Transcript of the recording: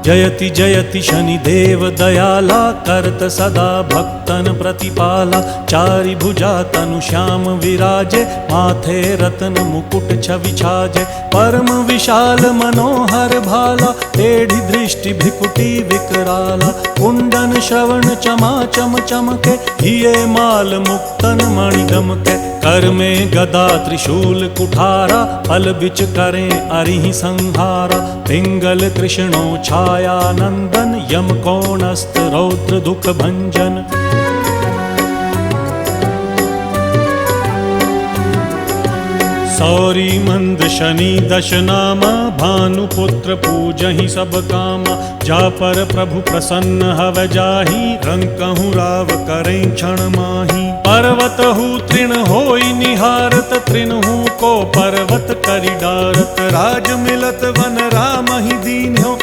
जयति जयति शनिदेव दयाला, करत सदा भक्तन प्रतिपाला। चारि भुजा तनु श्याम विराजे, माथे रत्न मुकुट छवि छाजे। परम विशाल मनोहर भाला, टेढ़ी दृष्टि भ्रिकुटी विकराला। कुंडन श्रवण चमा चम चमके, हिये माल मुक्तन मणि दमके। कर में गदा त्रिशूल कुठारा, फल बिच करें अरिहि संहारा। पिंगल कृष्णो छाया नंदन, यम कोणस्थ रौद्र दुख भंजन। सौरी मंद शनि दश नामा, भानुपुत्र पूजहि सब कामा। जा पर प्रभु प्रसन्न हव जाहि, रंकहु राव करें क्षण माही। पर्वत हु तृण होई निहारत, तृणहु को पर्वत करि डारत। राज मिलत वन राम ही दीन्हो,